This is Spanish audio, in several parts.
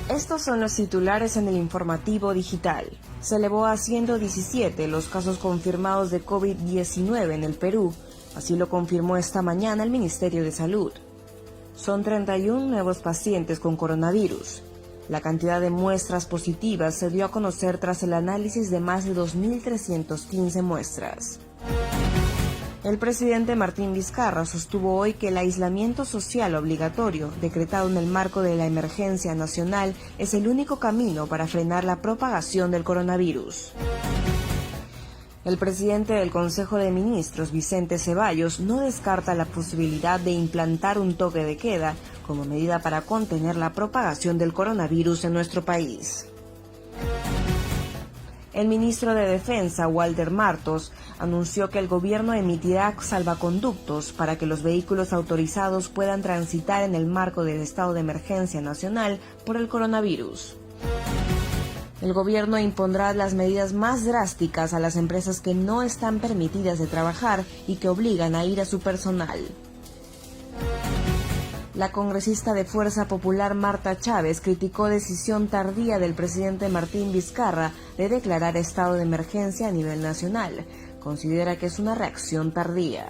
Estos son los titulares en el informativo digital. Se elevó a 117 los casos confirmados de COVID-19 en el Perú. Así lo confirmó esta mañana el Ministerio de Salud. Son 31 nuevos pacientes con coronavirus. La cantidad de muestras positivas se dio a conocer tras el análisis de más de 2.315 muestras. El presidente Martín Vizcarra sostuvo hoy que el aislamiento social obligatorio, decretado en el marco de la emergencia nacional, es el único camino para frenar la propagación del coronavirus. El presidente del Consejo de Ministros, Vicente Ceballos, no descarta la posibilidad de implantar un toque de queda como medida para contener la propagación del coronavirus en nuestro país. El ministro de Defensa, Walter Martos, anunció que el gobierno emitirá salvaconductos para que los vehículos autorizados puedan transitar en el marco del estado de emergencia nacional por el coronavirus. El gobierno impondrá las medidas más drásticas a las empresas que no están permitidas de trabajar y que obligan a ir a su personal. La congresista de Fuerza Popular Marta Chávez criticó decisión tardía del presidente Martín Vizcarra de declarar estado de emergencia a nivel nacional. Considera que es una reacción tardía.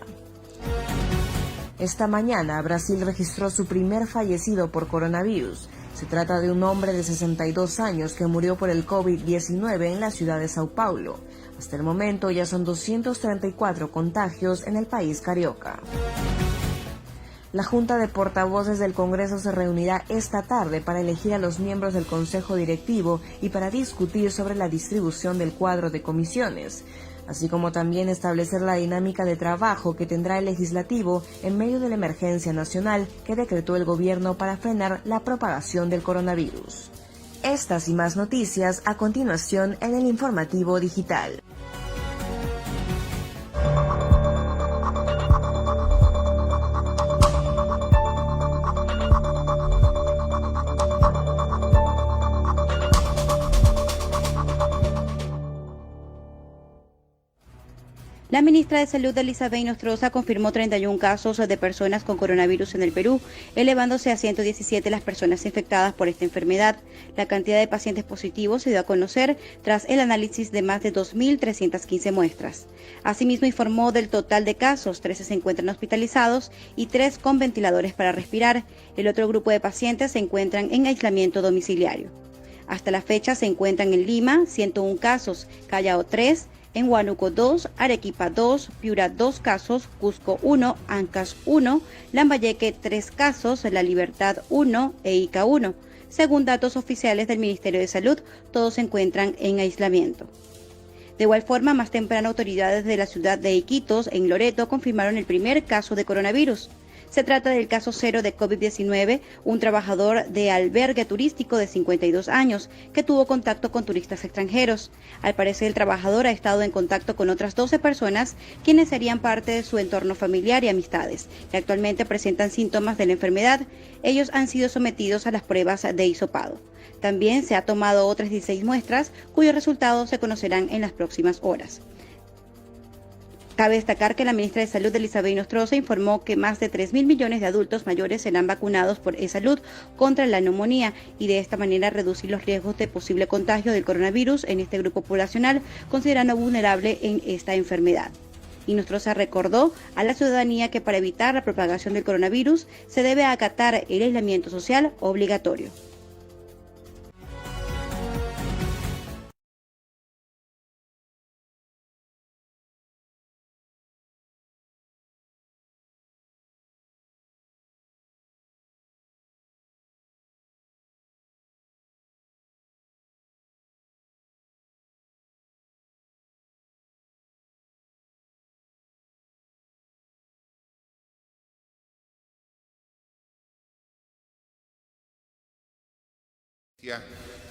Esta mañana, Brasil registró su primer fallecido por coronavirus. Se trata de un hombre de 62 años que murió por el COVID-19 en la ciudad de Sao Paulo. Hasta el momento ya son 234 contagios en el país carioca. La Junta de Portavoces del Congreso se reunirá esta tarde para elegir a los miembros del Consejo Directivo y para discutir sobre la distribución del cuadro de comisiones, así como también establecer la dinámica de trabajo que tendrá el legislativo en medio de la emergencia nacional que decretó el gobierno para frenar la propagación del coronavirus. Estas y más noticias a continuación en el informativo digital. La ministra de Salud, Elizabeth Nostroza, confirmó 31 casos de personas con coronavirus en el Perú, elevándose a 117 las personas infectadas por esta enfermedad. La cantidad de pacientes positivos se dio a conocer tras el análisis de más de 2.315 muestras. Asimismo, informó del total de casos, 13 se encuentran hospitalizados y 3 con ventiladores para respirar. El otro grupo de pacientes se encuentran en aislamiento domiciliario. Hasta la fecha se encuentran en Lima 101 casos, Callao 3, en Huánuco 2, Arequipa 2, Piura 2 casos, Cusco 1, Ancash 1, Lambayeque 3 casos, La Libertad 1 e Ica 1. Según datos oficiales del Ministerio de Salud, todos se encuentran en aislamiento. De igual forma, más temprano autoridades de la ciudad de Iquitos, en Loreto, confirmaron el primer caso de coronavirus. Se trata del caso cero de COVID-19, un trabajador de albergue turístico de 52 años que tuvo contacto con turistas extranjeros. Al parecer, el trabajador ha estado en contacto con otras 12 personas, quienes serían parte de su entorno familiar y amistades, que actualmente presentan síntomas de la enfermedad. Ellos han sido sometidos a las pruebas de hisopado. También se ha tomado otras 16 muestras, cuyos resultados se conocerán en las próximas horas. Cabe destacar que la ministra de Salud, Elizabeth Nostroza, informó que más de 3.000 millones de adultos mayores serán vacunados por eSalud contra la neumonía y de esta manera reducir los riesgos de posible contagio del coronavirus en este grupo poblacional, considerando vulnerable en esta enfermedad. Y Nostroza recordó a la ciudadanía que para evitar la propagación del coronavirus se debe acatar el aislamiento social obligatorio.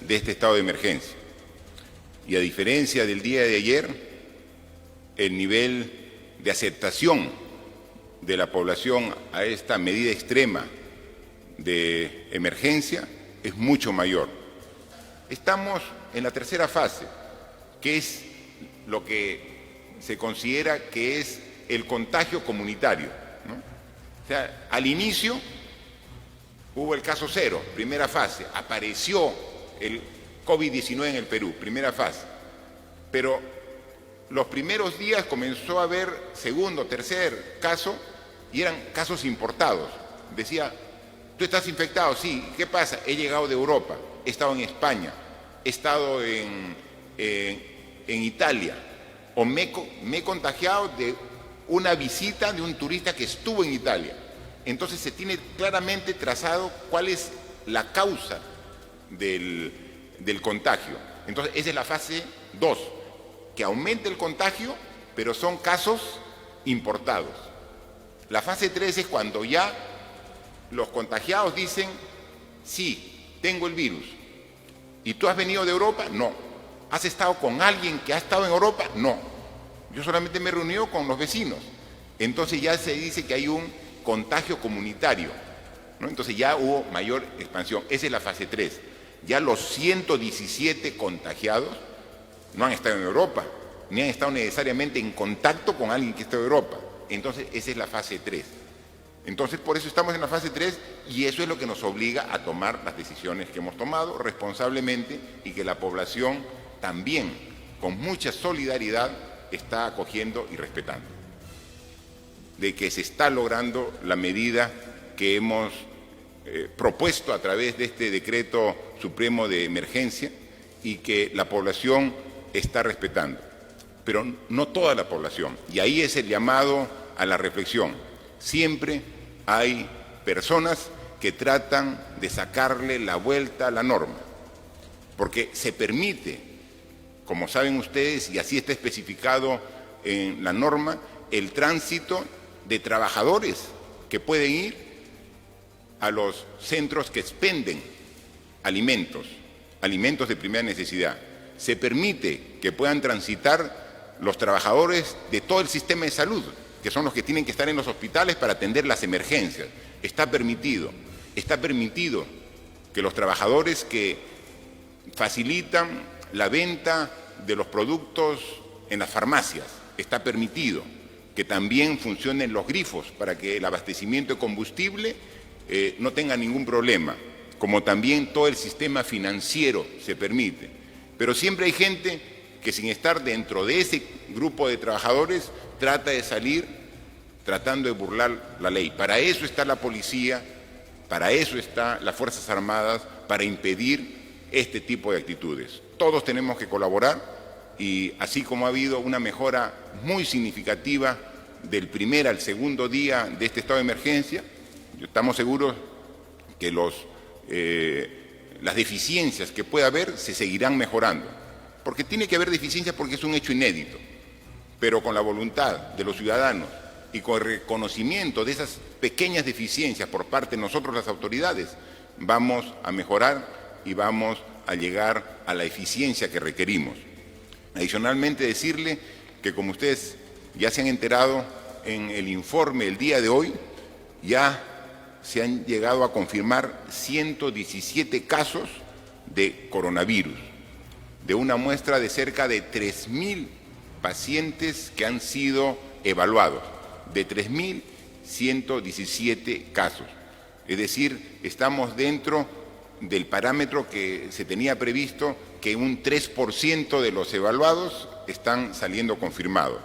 De este estado de emergencia. Y a diferencia del día de ayer, el nivel de aceptación de la población a esta medida extrema de emergencia es mucho mayor. Estamos en la tercera fase, que es lo que se considera que es el contagio comunitario, ¿no? O sea, al inicio hubo el caso cero, primera fase, apareció el COVID-19 en el Perú, primera fase. Pero los primeros días comenzó a haber segundo, tercer caso, y eran casos importados. Decía, ¿tú estás infectado? Sí. ¿Qué pasa? He llegado de Europa, he estado en España, he estado en Italia, o me he contagiado de una visita de un turista que estuvo en Italia. Entonces se tiene claramente trazado cuál es la causa del contagio. Entonces esa es la fase 2, que aumenta el contagio, pero son casos importados. La fase 3 es cuando ya los contagiados dicen, sí, tengo el virus. ¿Y tú has venido de Europa? No. ¿Has estado con alguien que ha estado en Europa? No. Yo solamente me he reunido con los vecinos. Entonces ya se dice que hay un contagio comunitario, ¿no? Entonces ya hubo mayor expansión. Esa es la fase 3. Ya los 117 contagiados no han estado en Europa, ni han estado necesariamente en contacto con alguien que está en Europa. Entonces esa es la fase 3. Entonces por eso estamos en la fase 3 y eso es lo que nos obliga a tomar las decisiones que hemos tomado responsablemente y que la población también, con mucha solidaridad, está acogiendo y respetando. De que se está logrando la medida que hemos propuesto a través de este decreto supremo de emergencia y que la población está respetando, pero no toda la población. Y ahí es el llamado a la reflexión. Siempre hay personas que tratan de sacarle la vuelta a la norma, porque se permite, como saben ustedes, y así está especificado en la norma, el tránsito de trabajadores que pueden ir a los centros que expenden alimentos de primera necesidad. Se permite que puedan transitar los trabajadores de todo el sistema de salud, que son los que tienen que estar en los hospitales para atender las emergencias. Está permitido que los trabajadores que facilitan la venta de los productos en las farmacias, está permitido que también funcionen los grifos para que el abastecimiento de combustible no tenga ningún problema, como también todo el sistema financiero se permite. Pero siempre hay gente que sin estar dentro de ese grupo de trabajadores trata de salir tratando de burlar la ley. Para eso está la policía, para eso están las Fuerzas Armadas, para impedir este tipo de actitudes. Todos tenemos que colaborar y así como ha habido una mejora muy significativa del primer al segundo día de este estado de emergencia, estamos seguros que las deficiencias que pueda haber se seguirán mejorando, porque tiene que haber deficiencias porque es un hecho inédito, pero con la voluntad de los ciudadanos y con el reconocimiento de esas pequeñas deficiencias por parte de nosotros las autoridades, vamos a mejorar y vamos a llegar a la eficiencia que requerimos. Adicionalmente decirle que como ustedes ya se han enterado en el informe el día de hoy, ya se han llegado a confirmar 117 casos de coronavirus, de una muestra de cerca de 3.000 pacientes que han sido evaluados, de 3.117 casos. Es decir, estamos dentro del parámetro que se tenía previsto, que un 3% de los evaluados están saliendo confirmados.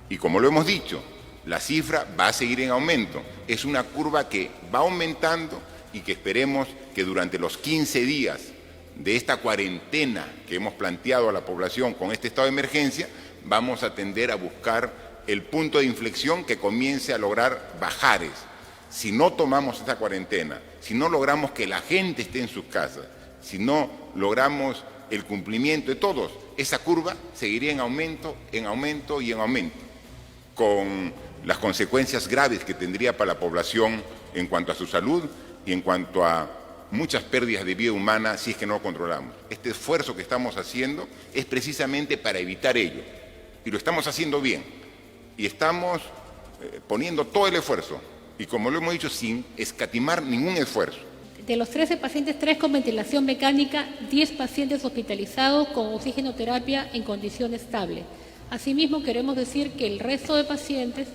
Y como lo hemos dicho, la cifra va a seguir en aumento. Es una curva que va aumentando y que esperemos que durante los 15 días de esta cuarentena que hemos planteado a la población con este estado de emergencia, vamos a tender a buscar el punto de inflexión que comience a lograr bajares. Si no tomamos esta cuarentena, si no logramos que la gente esté en sus casas, si no logramos el cumplimiento de todos, esa curva seguiría en aumento y en aumento, con las consecuencias graves que tendría para la población en cuanto a su salud y en cuanto a muchas pérdidas de vida humana si es que no lo controlamos. Este esfuerzo que estamos haciendo es precisamente para evitar ello, y lo estamos haciendo bien, y estamos poniendo todo el esfuerzo, y como lo hemos dicho, sin escatimar ningún esfuerzo. De los 13 pacientes, 3 con ventilación mecánica, 10 pacientes hospitalizados con oxigenoterapia en condición estable. Asimismo, queremos decir que el resto de pacientes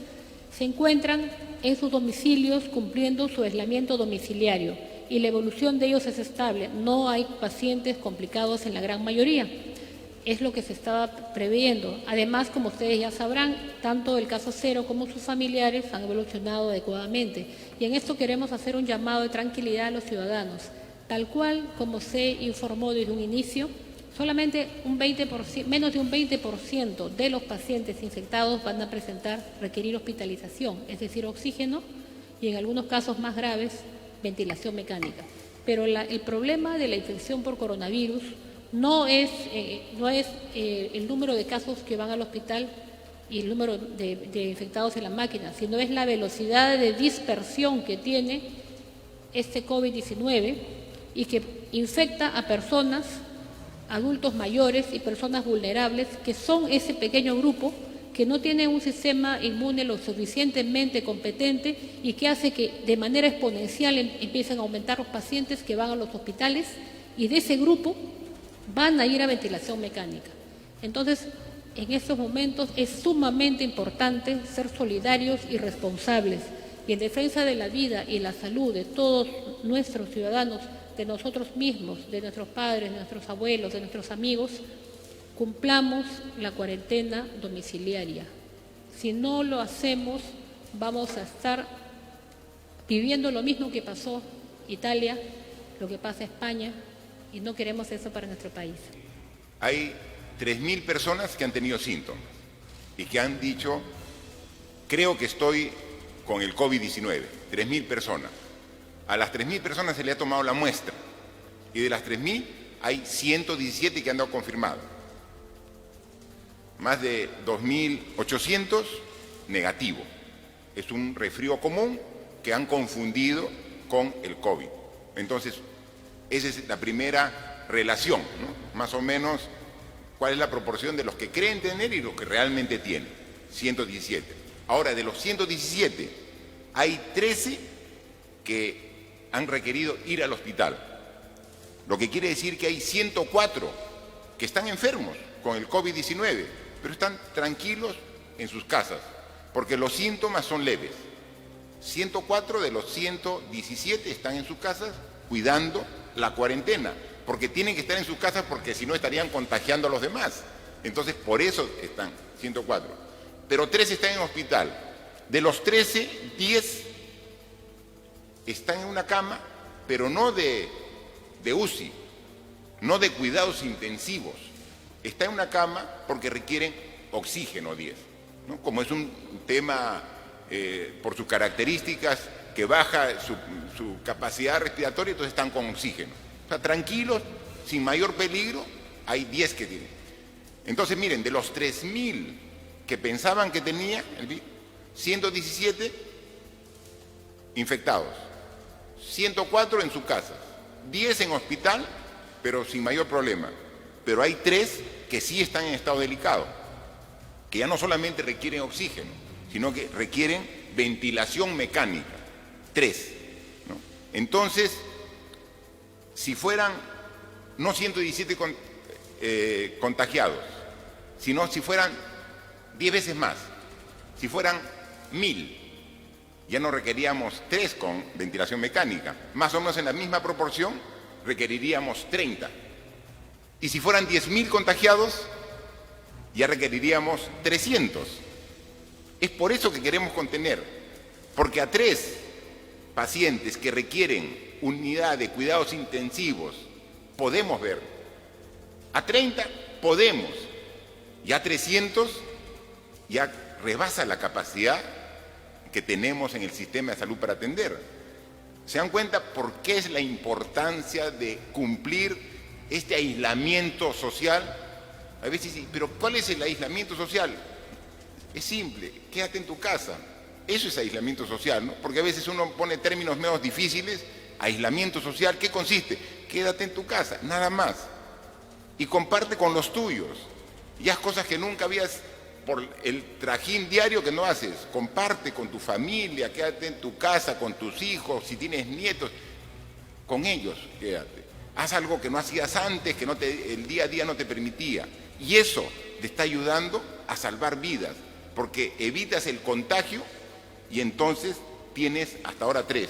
se encuentran en sus domicilios cumpliendo su aislamiento domiciliario y la evolución de ellos es estable. No hay pacientes complicados en la gran mayoría. Es lo que se estaba previendo. Además, como ustedes ya sabrán, tanto el caso cero como sus familiares han evolucionado adecuadamente. Y en esto queremos hacer un llamado de tranquilidad a los ciudadanos. Tal cual como se informó desde un inicio, solamente menos de un 20% de los pacientes infectados van a requerir hospitalización, es decir, oxígeno, y en algunos casos más graves, ventilación mecánica. Pero el problema de la infección por coronavirus no es el número de casos que van al hospital y el número de infectados en la máquina, sino es la velocidad de dispersión que tiene este COVID-19 y que infecta a personas, adultos mayores y personas vulnerables, que son ese pequeño grupo que no tiene un sistema inmune lo suficientemente competente y que hace que de manera exponencial empiecen a aumentar los pacientes que van a los hospitales, y de ese grupo van a ir a ventilación mecánica. Entonces, en estos momentos es sumamente importante ser solidarios y responsables, y en defensa de la vida y la salud de todos nuestros ciudadanos, de nosotros mismos, de nuestros padres, de nuestros abuelos, de nuestros amigos, cumplamos la cuarentena domiciliaria. Si no lo hacemos, vamos a estar viviendo lo mismo que pasó Italia, lo que pasa España, y no queremos eso para nuestro país. Hay 3.000 personas que han tenido síntomas y que han dicho, creo que estoy con el COVID-19, 3.000 personas. A las 3.000 personas se le ha tomado la muestra y de las 3.000 hay 117 que han dado confirmado. Más de 2.800 negativo. Es un resfrío común que han confundido con el COVID. Entonces, esa es la primera relación, ¿no? Más o menos, cuál es la proporción de los que creen tener y los que realmente tienen. 117. Ahora, de los 117, hay 13 que han requerido ir al hospital. Lo que quiere decir que hay 104 que están enfermos con el COVID-19, pero están tranquilos en sus casas, porque los síntomas son leves. 104 de los 117 están en sus casas cuidando la cuarentena, porque tienen que estar en sus casas porque si no estarían contagiando a los demás. Entonces, por eso están 104. Pero 13 están en hospital. De los 13, 10 están en una cama, pero no de UCI, no de cuidados intensivos. Está en una cama porque requieren oxígeno 10, ¿no? Como es un tema, por sus características, que baja su capacidad respiratoria, entonces están con oxígeno. O sea, tranquilos, sin mayor peligro, hay 10 que tienen. Entonces, miren, de los 3.000 que pensaban que tenía el virus, 117 infectados, 104 en su casa, 10 en hospital, pero sin mayor problema. Pero hay 3 que sí están en estado delicado, que ya no solamente requieren oxígeno, sino que requieren ventilación mecánica. 3, ¿no? Entonces, si fueran no 117 contagiados, sino si fueran 10 veces más, si fueran 1.000, ya no requeríamos 3 con ventilación mecánica. Más o menos en la misma proporción requeriríamos 30. Y si fueran 10.000 contagiados, ya requeriríamos 300. Es por eso que queremos contener, porque a 3 pacientes que requieren unidad de cuidados intensivos podemos ver. A 30 podemos. Y a 300 ya rebasa la capacidad que tenemos en el sistema de salud para atender. ¿Se dan cuenta por qué es la importancia de cumplir este aislamiento social? A veces sí, pero ¿cuál es el aislamiento social? Es simple, quédate en tu casa. Eso es aislamiento social, ¿no? Porque a veces uno pone términos menos difíciles. Aislamiento social, ¿qué consiste? Quédate en tu casa, nada más. Y comparte con los tuyos. Y haz cosas que nunca habías, por el trajín diario que no haces. Comparte con tu familia, quédate en tu casa, con tus hijos, si tienes nietos, con ellos quédate. Haz algo que no hacías antes, que el día a día no te permitía. Y eso te está ayudando a salvar vidas, porque evitas el contagio y entonces tienes hasta ahora 3.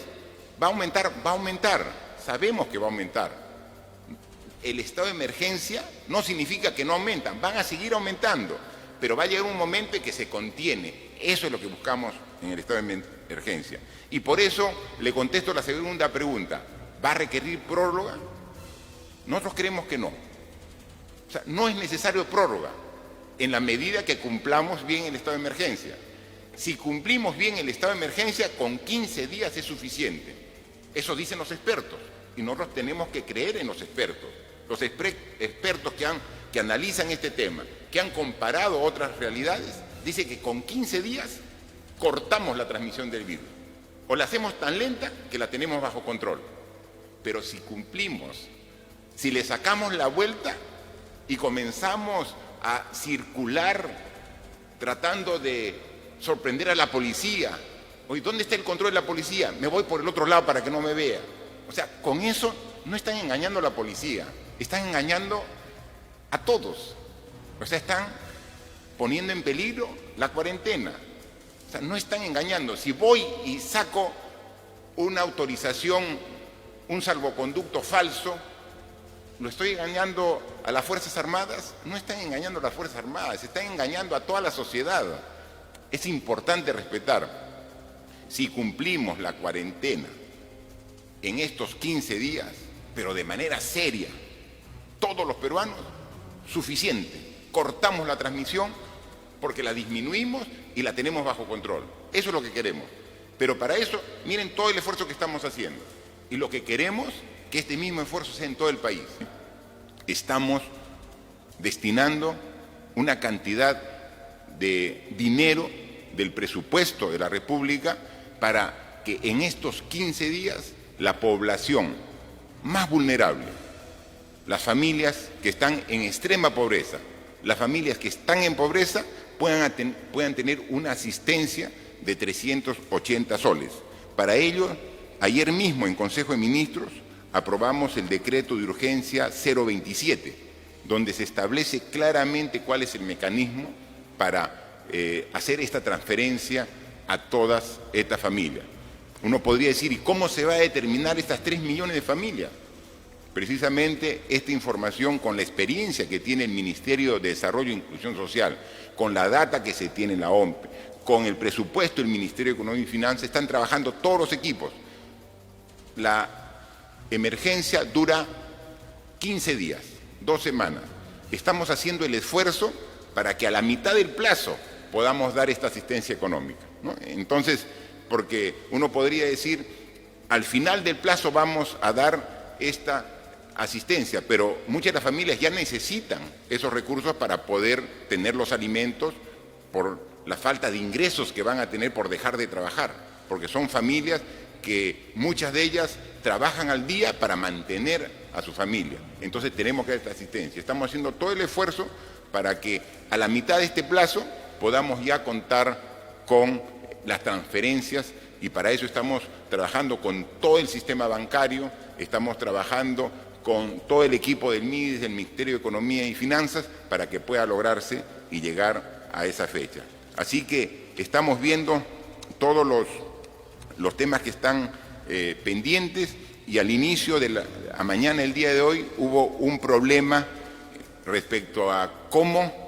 Va a aumentar. sabemos que va a aumentar. El estado de emergencia no significa que no aumentan, van a seguir aumentando, pero va a llegar un momento en que se contiene. Eso es lo que buscamos en el estado de emergencia. Y por eso le contesto la segunda pregunta. ¿Va a requerir prórroga? Nosotros creemos que no. O sea, no es necesario prórroga en la medida que cumplamos bien el estado de emergencia. Si cumplimos bien el estado de emergencia, con 15 días es suficiente. Eso dicen los expertos y nosotros tenemos que creer en los expertos. Los expertos que analizan este tema, que han comparado otras realidades, dicen que con 15 días cortamos la transmisión del virus. O la hacemos tan lenta que la tenemos bajo control. Pero si cumplimos, si le sacamos la vuelta y comenzamos a circular tratando de sorprender a la policía, oye, ¿dónde está el control de la policía? Me voy por el otro lado para que no me vea. O sea, con eso no están engañando a la policía, están engañando a todos. O sea, están poniendo en peligro la cuarentena. O sea, no están engañando. Si voy y saco una autorización, un salvoconducto falso, ¿lo estoy engañando a las Fuerzas Armadas? No están engañando a las Fuerzas Armadas, están engañando a toda la sociedad. Es importante respetar. Si cumplimos la cuarentena en estos 15 días, pero de manera seria, todos los peruanos, suficiente. Cortamos la transmisión porque la disminuimos y la tenemos bajo control. Eso es lo que queremos. Pero para eso, miren todo el esfuerzo que estamos haciendo. Y lo que queremos, que este mismo esfuerzo sea en todo el país. Estamos destinando una cantidad de dinero del presupuesto de la República para que en estos 15 días la población más vulnerable, las familias que están en extrema pobreza, las familias que están en pobreza puedan tener una asistencia de 380 soles. Para ello, ayer mismo en Consejo de Ministros aprobamos el decreto de urgencia 027, donde se establece claramente cuál es el mecanismo para hacer esta transferencia a todas estas familias. Uno podría decir, ¿y cómo se va a determinar estas 3 millones de familias? Precisamente esta información, con la experiencia que tiene el Ministerio de Desarrollo e Inclusión Social, con la data que se tiene en la OMPE, con el presupuesto del Ministerio de Economía y Finanzas, están trabajando todos los equipos. La emergencia dura 15 días, 2 semanas. Estamos haciendo el esfuerzo para que a la mitad del plazo podamos dar esta asistencia económica, ¿no? Entonces, porque uno podría decir, al final del plazo vamos a dar esta asistencia, pero muchas de las familias ya necesitan esos recursos para poder tener los alimentos por la falta de ingresos que van a tener por dejar de trabajar, porque son familias que muchas de ellas trabajan al día para mantener a su familia. Entonces tenemos que dar esta asistencia. Estamos haciendo todo el esfuerzo para que a la mitad de este plazo podamos ya contar con las transferencias, y para eso estamos trabajando con todo el sistema bancario, estamos trabajando con todo el equipo del MIDES, del Ministerio de Economía y Finanzas, para que pueda lograrse y llegar a esa fecha. Así que estamos viendo todos los temas que están pendientes, y al inicio a mañana, el día de hoy, hubo un problema respecto a cómo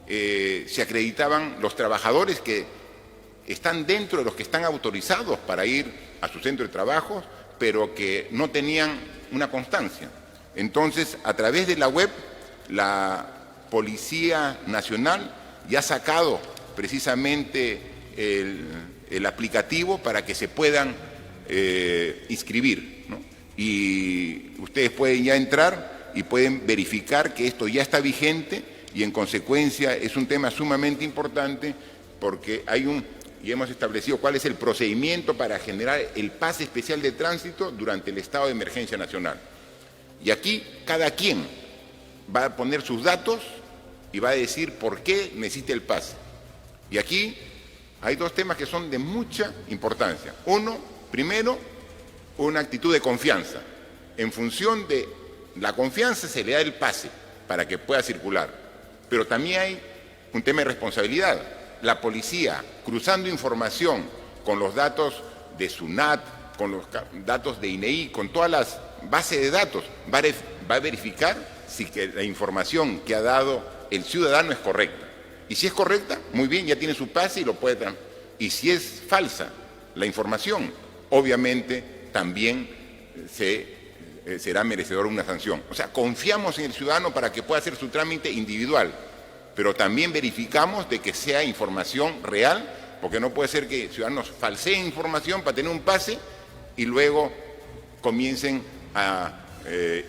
se acreditaban los trabajadores que están dentro de los que están autorizados para ir a su centro de trabajo, pero que no tenían una constancia. Entonces, a través de la web, la Policía Nacional ya ha sacado precisamente el aplicativo para que se puedan inscribir, ¿no? Y ustedes pueden ya entrar y pueden verificar que esto ya está vigente, y en consecuencia es un tema sumamente importante, porque y hemos establecido cuál es el procedimiento para generar el pase especial de tránsito durante el estado de emergencia nacional. Y aquí cada quien va a poner sus datos y va a decir por qué necesita el pase. Y aquí hay 2 temas que son de mucha importancia. Uno, primero, una actitud de confianza. En función de la confianza se le da el pase para que pueda circular. Pero también hay un tema de responsabilidad. La policía, cruzando información con los datos de SUNAT, con los datos de INEI, con todas las base de datos, va a verificar si que la información que ha dado el ciudadano es correcta. Y si es correcta, muy bien, ya tiene su pase y lo puede transmitir. Y si es falsa la información, obviamente también será merecedor de una sanción. O sea, confiamos en el ciudadano para que pueda hacer su trámite individual, pero también verificamos de que sea información real, porque no puede ser que ciudadanos falseen información para tener un pase y luego comiencen a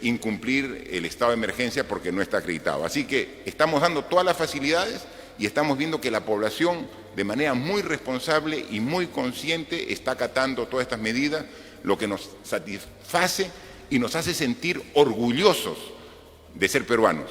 incumplir el estado de emergencia porque no está acreditado. Así que estamos dando todas las facilidades y estamos viendo que la población de manera muy responsable y muy consciente está acatando todas estas medidas, lo que nos satisface y nos hace sentir orgullosos de ser peruanos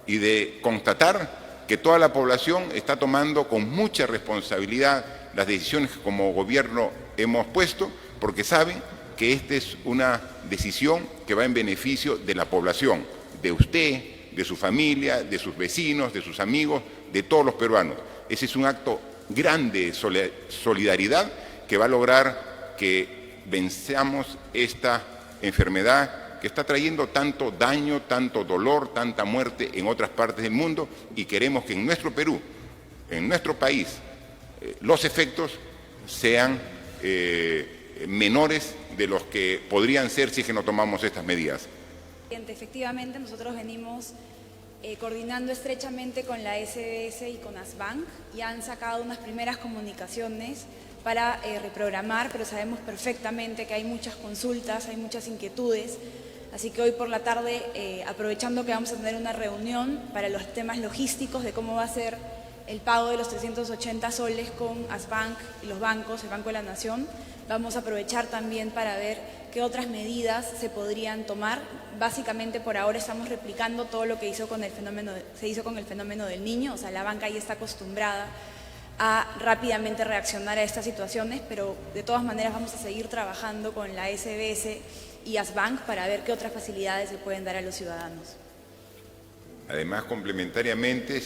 y de constatar que toda la población está tomando con mucha responsabilidad las decisiones que como gobierno hemos puesto, porque saben que esta es una decisión que va en beneficio de la población, de usted, de su familia, de sus vecinos, de sus amigos, de todos los peruanos. Ese es un acto grande de solidaridad que va a lograr que venzamos esta enfermedad que está trayendo tanto daño, tanto dolor, tanta muerte en otras partes del mundo, y queremos que en nuestro Perú, en nuestro país, los efectos sean menores de los que podrían ser si es que no tomamos estas medidas. Efectivamente, nosotros venimos coordinando estrechamente con la SBS y con ASBank y han sacado unas primeras comunicaciones para reprogramar, pero sabemos perfectamente que hay muchas consultas, hay muchas inquietudes, así que hoy por la tarde, aprovechando que vamos a tener una reunión para los temas logísticos de cómo va a ser el pago de los 380 soles con ASBank y los bancos, el Banco de la Nación, vamos a aprovechar también para ver qué otras medidas se podrían tomar. Básicamente por ahora estamos replicando todo lo que se hizo con el fenómeno del niño, o sea, la banca ya está acostumbrada a rápidamente reaccionar a estas situaciones, pero de todas maneras vamos a seguir trabajando con la SBS y ASBank para ver qué otras facilidades se pueden dar a los ciudadanos. Además, complementariamente,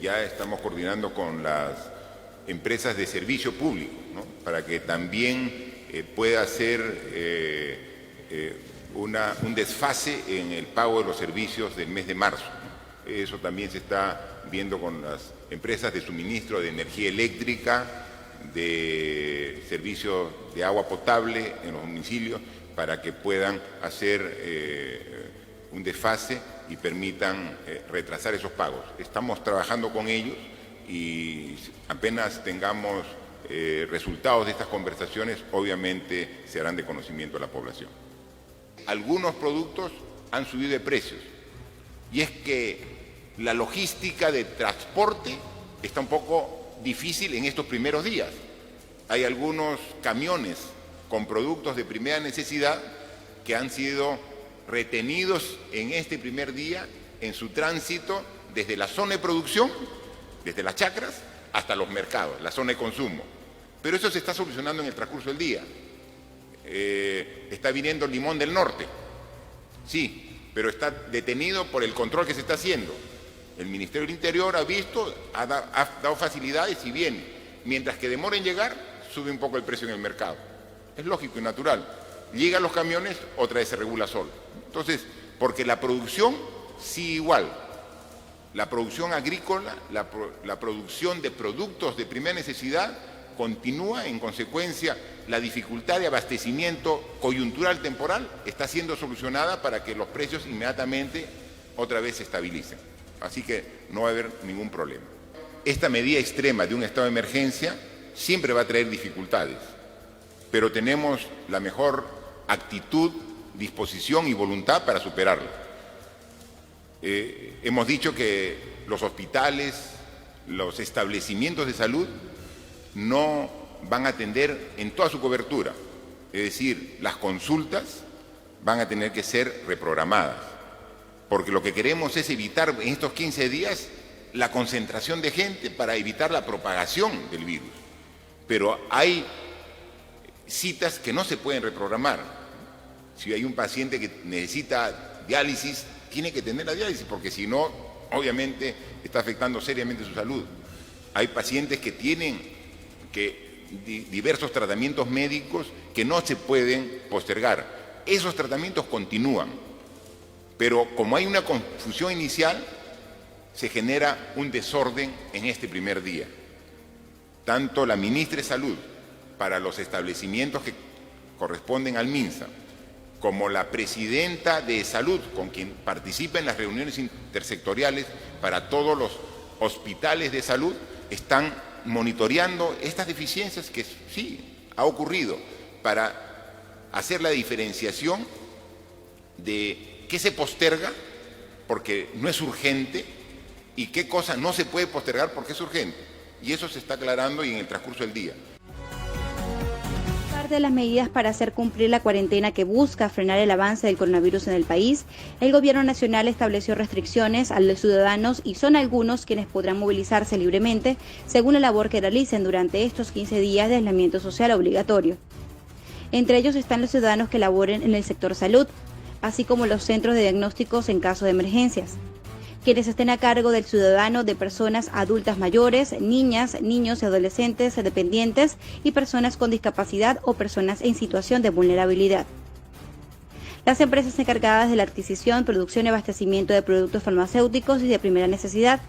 ya estamos coordinando con las empresas de servicio público, ¿no? Para que también pueda hacer un desfase en el pago de los servicios del mes de marzo, ¿no? Eso también se está viendo con las empresas de suministro de energía eléctrica, de servicios de agua potable en los domicilios, para que puedan hacer un desfase y permitan retrasar esos pagos. Estamos trabajando con ellos y apenas tengamos resultados de estas conversaciones, obviamente se harán de conocimiento a la población. Algunos productos han subido de precios y es que la logística de transporte está un poco difícil en estos primeros días. Hay algunos camiones con productos de primera necesidad que han sido retenidos en este primer día en su tránsito desde la zona de producción, desde las chacras, hasta los mercados, la zona de consumo. Pero eso se está solucionando en el transcurso del día. Está viniendo el limón del norte, sí, pero está detenido por el control que se está haciendo. El Ministerio del Interior ha visto, ha dado facilidades y viene. Mientras que demora en llegar, sube un poco el precio en el mercado. Es lógico y natural. Llegan los camiones, otra vez se regula solo. Entonces, porque la producción sí igual. La producción agrícola, la producción de productos de primera necesidad continúa. En consecuencia, la dificultad de abastecimiento coyuntural temporal está siendo solucionada para que los precios inmediatamente otra vez se estabilicen. Así que no va a haber ningún problema. Esta medida extrema de un estado de emergencia siempre va a traer dificultades, pero tenemos la mejor actitud, disposición y voluntad para superarla. Hemos dicho que los hospitales, los establecimientos de salud no van a atender en toda su cobertura, es decir, las consultas van a tener que ser reprogramadas, porque lo que queremos es evitar en estos 15 días la concentración de gente para evitar la propagación del virus. Pero hay citas que no se pueden reprogramar. Si hay un paciente que necesita diálisis, tiene que tener la diálisis, porque si no, obviamente está afectando seriamente su salud. Hay pacientes que tienen diversos tratamientos médicos que no se pueden postergar. esos tratamientos continúan, pero como hay una confusión inicial, se genera un desorden en este primer día. Tanto la ministra de Salud, para los establecimientos que corresponden al MINSA, como la presidenta de Salud, con quien participa en las reuniones intersectoriales para todos los hospitales de salud, están monitoreando estas deficiencias que sí ha ocurrido para hacer la diferenciación de qué se posterga porque no es urgente y qué cosa no se puede postergar porque es urgente. Y eso se está aclarando y en el transcurso del día. De las medidas para hacer cumplir la cuarentena que busca frenar el avance del coronavirus en el país, el gobierno nacional estableció restricciones a los ciudadanos y son algunos quienes podrán movilizarse libremente según la labor que realicen durante estos 15 días de aislamiento social obligatorio. Entre ellos están los ciudadanos que laboren en el sector salud, así como los centros de diagnósticos en caso de emergencias. Quienes estén a cargo del ciudadano de personas adultas mayores, niñas, niños y adolescentes dependientes y personas con discapacidad o personas en situación de vulnerabilidad. Las empresas encargadas de la adquisición, producción y abastecimiento de productos farmacéuticos y de primera necesidad.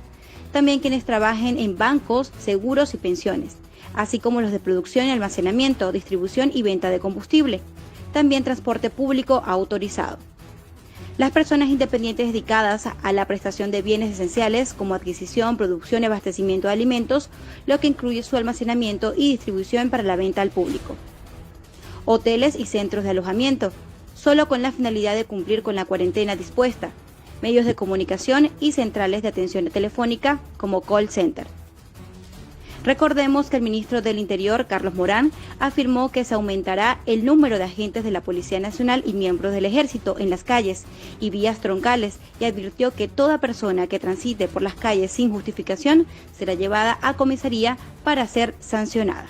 También quienes trabajen en bancos, seguros y pensiones, así como los de producción y almacenamiento, distribución y venta de combustible. También transporte público autorizado. Las personas independientes dedicadas a la prestación de bienes esenciales como adquisición, producción y abastecimiento de alimentos, lo que incluye su almacenamiento y distribución para la venta al público. Hoteles y centros de alojamiento, solo con la finalidad de cumplir con la cuarentena dispuesta. Medios de comunicación y centrales de atención telefónica como call center. Recordemos que el ministro del Interior, Carlos Morán, afirmó que se aumentará el número de agentes de la Policía Nacional y miembros del Ejército en las calles y vías troncales y advirtió que toda persona que transite por las calles sin justificación será llevada a comisaría para ser sancionada.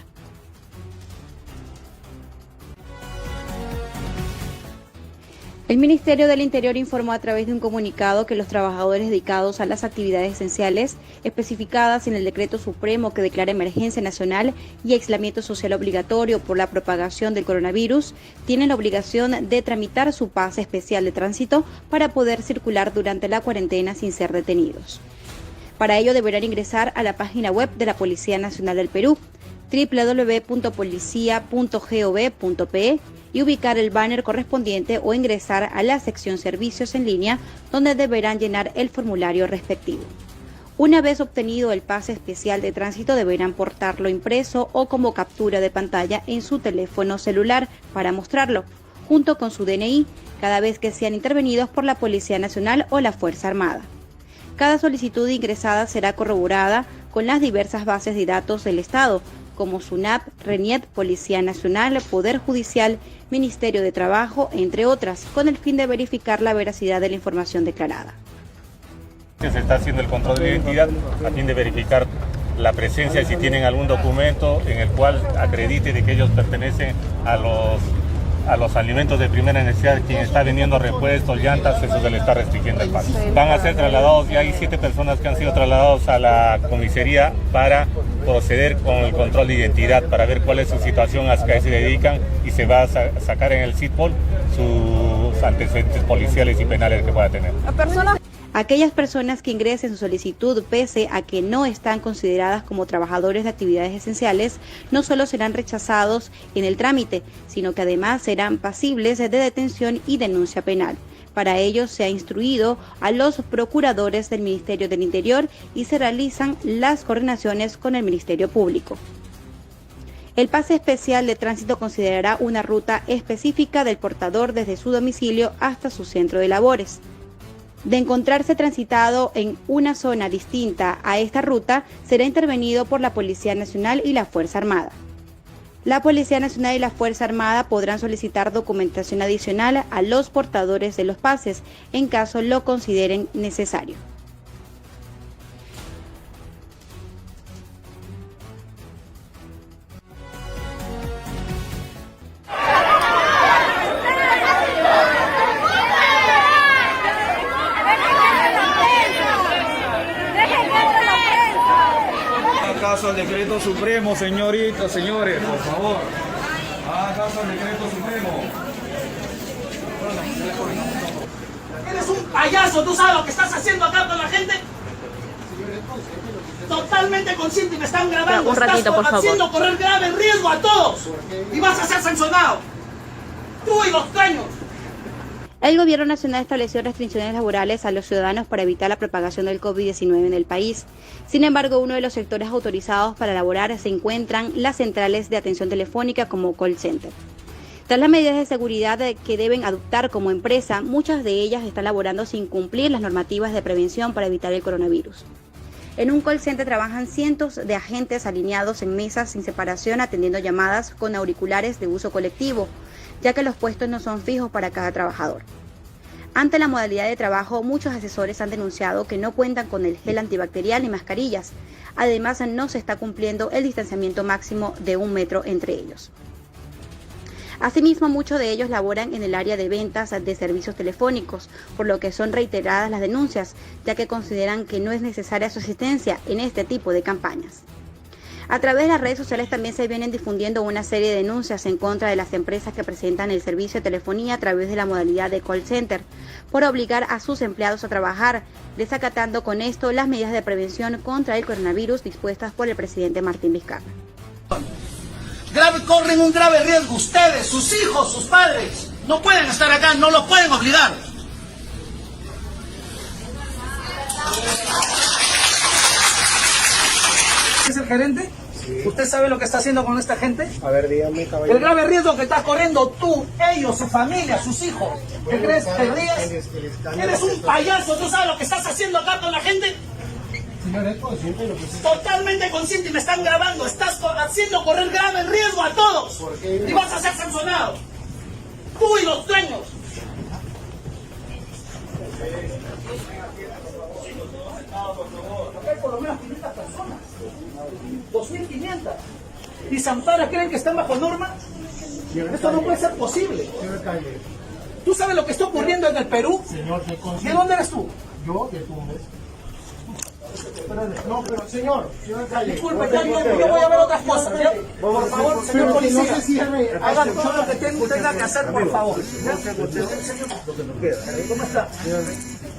El Ministerio del Interior informó a través de un comunicado que los trabajadores dedicados a las actividades esenciales especificadas en el Decreto Supremo que declara emergencia nacional y aislamiento social obligatorio por la propagación del coronavirus tienen la obligación de tramitar su pase especial de tránsito para poder circular durante la cuarentena sin ser detenidos. Para ello deberán ingresar a la página web de la Policía Nacional del Perú, www.policia.gov.pe, y ubicar el banner correspondiente o ingresar a la sección Servicios en línea, donde deberán llenar el formulario respectivo. Una vez obtenido el pase especial de tránsito, deberán portarlo impreso o como captura de pantalla en su teléfono celular para mostrarlo, junto con su DNI, cada vez que sean intervenidos por la Policía Nacional o la Fuerza Armada. Cada solicitud ingresada será corroborada con las diversas bases de datos del Estado, como SUNAP, RENIET, Policía Nacional, Poder Judicial, Ministerio de Trabajo, entre otras, con el fin de verificar la veracidad de la información declarada. Se está haciendo el control de identidad a fin de verificar la presencia y si tienen algún documento en el cual acredite de que ellos pertenecen a los alimentos de primera necesidad. Quien está vendiendo repuestos, llantas, eso se le está restringiendo el paso. Van a ser trasladados, ya hay 7 personas que han sido trasladados a la comisaría para proceder con el control de identidad, para ver cuál es su situación, a qué se dedican, y se va a sacar en el CITPOL sus antecedentes policiales y penales que pueda tener. Aquellas personas que ingresen su solicitud pese a que no están consideradas como trabajadores de actividades esenciales, no solo serán rechazados en el trámite, sino que además serán pasibles de detención y denuncia penal. Para ello se ha instruido a los procuradores del Ministerio del Interior y se realizan las coordinaciones con el Ministerio Público. El pase especial de tránsito considerará una ruta específica del portador desde su domicilio hasta su centro de labores. De encontrarse transitado en una zona distinta a esta ruta, será intervenido por la Policía Nacional y la Fuerza Armada. La Policía Nacional y la Fuerza Armada podrán solicitar documentación adicional a los portadores de los pases, en caso lo consideren necesario. Caso al decreto supremo, señoritas, señores, por favor. Caso al decreto supremo. Eres un payaso, ¿tú sabes lo que estás haciendo acá con la gente? Totalmente consciente y me están grabando. Un ratito, por favor. Haciendo correr grave riesgo a todos. Y vas a ser sancionado. Tú y los dueños. El Gobierno Nacional estableció restricciones laborales a los ciudadanos para evitar la propagación del COVID-19 en el país. Sin embargo, uno de los sectores autorizados para laborar se encuentran las centrales de atención telefónica como call center. Tras las medidas de seguridad que deben adoptar como empresa, muchas de ellas están laborando sin cumplir las normativas de prevención para evitar el coronavirus. En un call center trabajan cientos de agentes alineados en mesas sin separación atendiendo llamadas con auriculares de uso colectivo, ya que los puestos no son fijos para cada trabajador. Ante la modalidad de trabajo, muchos asesores han denunciado que no cuentan con el gel antibacterial ni mascarillas. Además, no se está cumpliendo el distanciamiento máximo de 1 metro entre ellos. Asimismo, muchos de ellos laboran en el área de ventas de servicios telefónicos, por lo que son reiteradas las denuncias, ya que consideran que no es necesaria su asistencia en este tipo de campañas. A través de las redes sociales también se vienen difundiendo una serie de denuncias en contra de las empresas que presentan el servicio de telefonía a través de la modalidad de call center, por obligar a sus empleados a trabajar, desacatando con esto las medidas de prevención contra el coronavirus dispuestas por el presidente Martín Vizcarra. Corren un grave riesgo ustedes, sus hijos, sus padres. No pueden estar acá, no los pueden obligar. ¿Es el gerente? Sí. ¿Usted sabe lo que está haciendo con esta gente? A ver, dígame, caballero. El grave riesgo que estás corriendo tú, ellos, su familia, sus hijos. ¿Qué crees? ¿Te ríes? Eres un payaso, ¿tú sabes lo que estás haciendo acá con la gente? Totalmente consciente y me están grabando. Estás haciendo correr grave riesgo a todos. Y vas a ser sancionado. Tú y los dueños. Acá hay por lo menos 500 personas. 2.500. ¿Y Zampara creen que están bajo norma? Esto no puede ser posible. ¿Tú sabes lo que está ocurriendo en el Perú? ¿De dónde eres tú? Yo, de Tumbes. No, pero señor alcalde. Disculpe, yo voy a ver otras cosas, ¿ya? Por favor, señor policía, haga todo lo que tenga que hacer, por favor. ¿Cómo está?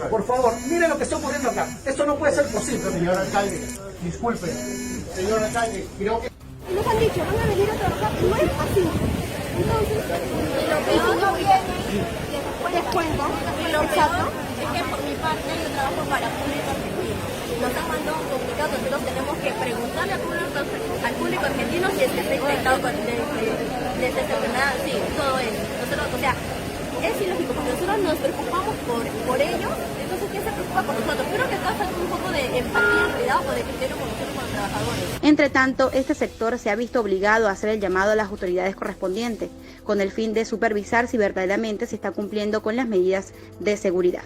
Por favor, mire lo que está ocurriendo acá. Esto no puede ser posible. Señor alcalde, disculpe. Señor alcalde, creo que... Nos han dicho, van a venir a trabajar, no es así. Entonces, lo que no viene, les cuento, lo exacto, es que por mi parte yo trabajo para público argentino. Nos han mandado un comunicado, nosotros tenemos que preguntarle al público argentino si es que está infectado de esta enfermedad, sí, todo eso. Nosotros, o sea, es ilógico, porque nosotros nos preocupamos por ellos, entonces ¿quién se preocupa por nosotros? Creo que acá falta un poco de empatía, cuidado, o de criterio con nosotros como trabajadores. Entre tanto, este sector se ha visto obligado a hacer el llamado a las autoridades correspondientes, con el fin de supervisar si verdaderamente se está cumpliendo con las medidas de seguridad.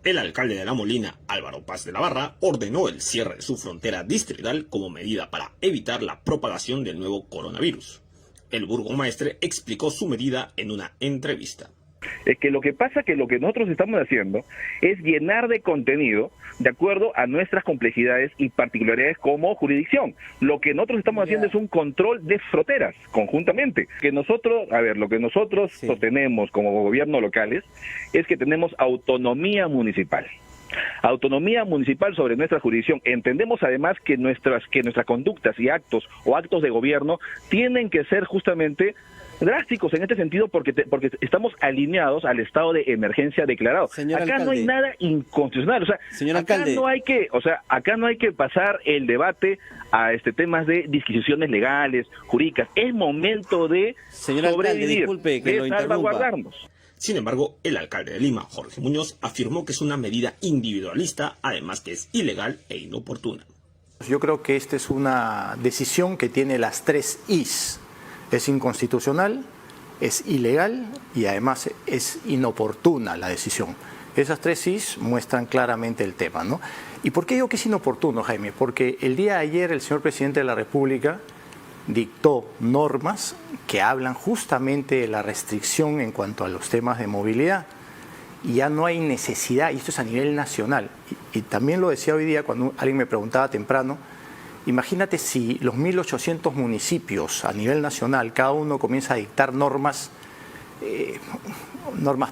El alcalde de La Molina, Álvaro Paz de la Barra, ordenó el cierre de su frontera distrital como medida para evitar la propagación del nuevo coronavirus. El burgomaestre explicó su medida en una entrevista. Es que lo que pasa que lo que nosotros estamos haciendo es llenar de contenido de acuerdo a nuestras complejidades y particularidades como jurisdicción. Lo que nosotros estamos haciendo es un control de fronteras conjuntamente. Lo que nosotros sostenemos como gobierno locales es que tenemos autonomía municipal. Autonomía municipal sobre nuestra jurisdicción. Entendemos además que nuestras conductas y actos de gobierno tienen que ser justamente drásticos en este sentido porque estamos alineados al estado de emergencia declarado. Señor acá alcalde, no hay nada inconstitucional, señor acá alcalde, acá no hay que pasar el debate a temas de disquisiciones legales, jurídicas. Es momento de sobrevivir, disculpe que de lo interrumpa. salvaguardarnos. Sin embargo, el alcalde de Lima, Jorge Muñoz, afirmó que es una medida individualista, además que es ilegal e inoportuna. Yo creo que esta es una decisión que tiene las 3 Is. Es inconstitucional, es ilegal y además es inoportuna la decisión. Esas 3 Is muestran claramente el tema, ¿no? ¿Y por qué digo que es inoportuno, Jaime? Porque el día de ayer el señor presidente de la República dictó normas que hablan justamente de la restricción en cuanto a los temas de movilidad. Y ya no hay necesidad, y esto es a nivel nacional. Y también lo decía hoy día cuando alguien me preguntaba temprano, Imagínate si los 1.800 municipios a nivel nacional, cada uno comienza a dictar normas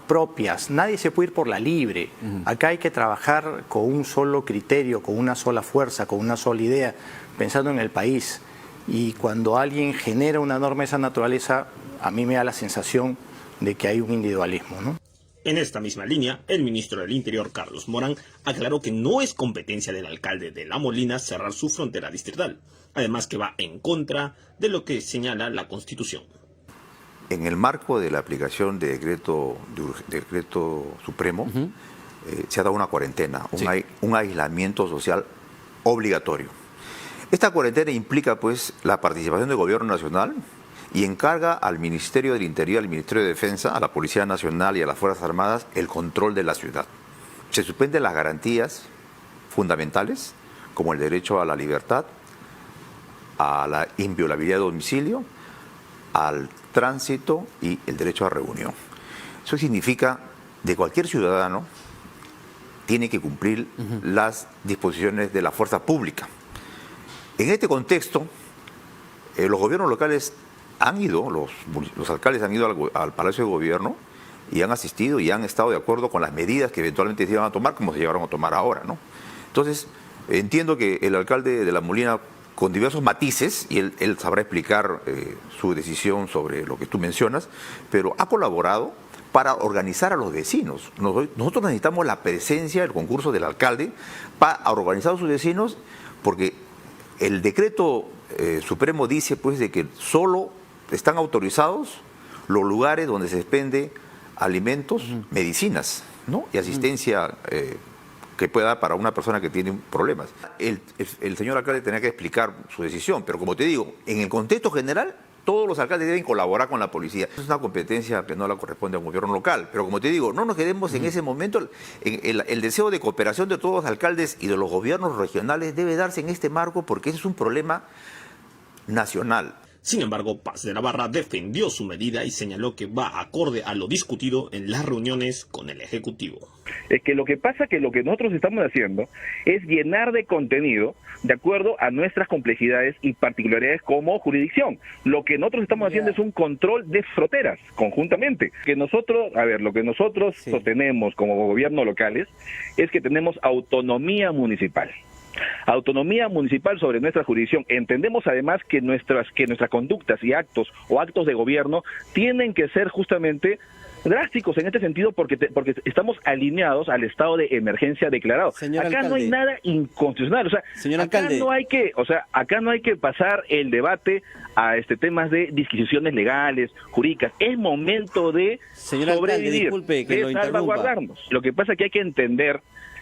propias. Nadie se puede ir por la libre. Acá hay que trabajar con un solo criterio, con una sola fuerza, con una sola idea, pensando en el país. Y cuando alguien genera una norma de esa naturaleza, a mí me da la sensación de que hay un individualismo, ¿no? En esta misma línea, el ministro del Interior, Carlos Morán, aclaró que no es competencia del alcalde de La Molina cerrar su frontera distrital, además que va en contra de lo que señala la Constitución. En el marco de la aplicación de decreto supremo, se ha dado una cuarentena, un aislamiento social obligatorio. Esta cuarentena implica pues la participación del Gobierno Nacional y encarga al Ministerio del Interior, al Ministerio de Defensa, a la Policía Nacional y a las Fuerzas Armadas el control de la ciudad. Se suspenden las garantías fundamentales, como el derecho a la libertad, a la inviolabilidad de domicilio, al tránsito y el derecho a reunión. Eso significa que cualquier ciudadano tiene que cumplir las disposiciones de la fuerza pública. En este contexto, los gobiernos locales han ido, los alcaldes han ido al Palacio de Gobierno y han asistido y han estado de acuerdo con las medidas que eventualmente se iban a tomar, como se llevaron a tomar ahora, ¿no? Entonces, entiendo que el alcalde de La Molina, con diversos matices, y él sabrá explicar su decisión sobre lo que tú mencionas, pero ha colaborado para organizar a los vecinos. Nosotros necesitamos la presencia, el concurso del alcalde para organizar a sus vecinos, porque el decreto supremo dice pues de que solo están autorizados los lugares donde se expende alimentos, medicinas, ¿no? Y asistencia que pueda dar para una persona que tiene problemas. El señor alcalde tenía que explicar su decisión, pero como te digo, en el contexto general, todos los alcaldes deben colaborar con la policía. Es una competencia que no la corresponde a un gobierno local, pero como te digo, no nos quedemos en ese momento. El deseo de cooperación de todos los alcaldes y de los gobiernos regionales debe darse en este marco, porque ese es un problema nacional. Sin embargo, Paz de la Barra defendió su medida y señaló que va acorde a lo discutido en las reuniones con el Ejecutivo. Es que lo que pasa es que lo que nosotros estamos haciendo es llenar de contenido de acuerdo a nuestras complejidades y particularidades como jurisdicción. Lo que nosotros estamos haciendo es un control de fronteras conjuntamente. Lo que nosotros sostenemos como gobiernos locales es que tenemos autonomía municipal. Autonomía municipal sobre nuestra jurisdicción. Entendemos además que nuestras conductas y actos de gobierno tienen que ser justamente drásticos en este sentido porque estamos alineados al estado de emergencia declarado. Señor acá alcalde, no hay nada inconstitucional, o sea, señor acá alcalde, acá no hay que pasar el debate a temas de disquisiciones legales, jurídicas. Es momento de señor sobrevivir, alcalde, disculpe que lo salvaguardarnos. Lo que pasa es que hay que entender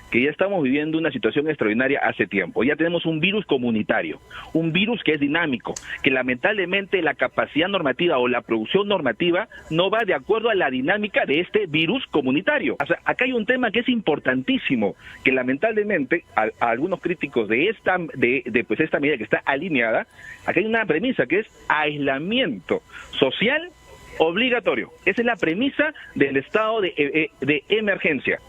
que ya estamos viviendo una situación extraordinaria hace tiempo. Ya tenemos un virus comunitario, un virus que es dinámico, que lamentablemente la capacidad normativa o la producción normativa no va de acuerdo a la dinámica de este virus comunitario. O sea, acá hay un tema que es importantísimo, que lamentablemente a algunos críticos de esta medida que está alineada, acá hay una premisa que es aislamiento social obligatorio. Esa es la premisa del estado de emergencia.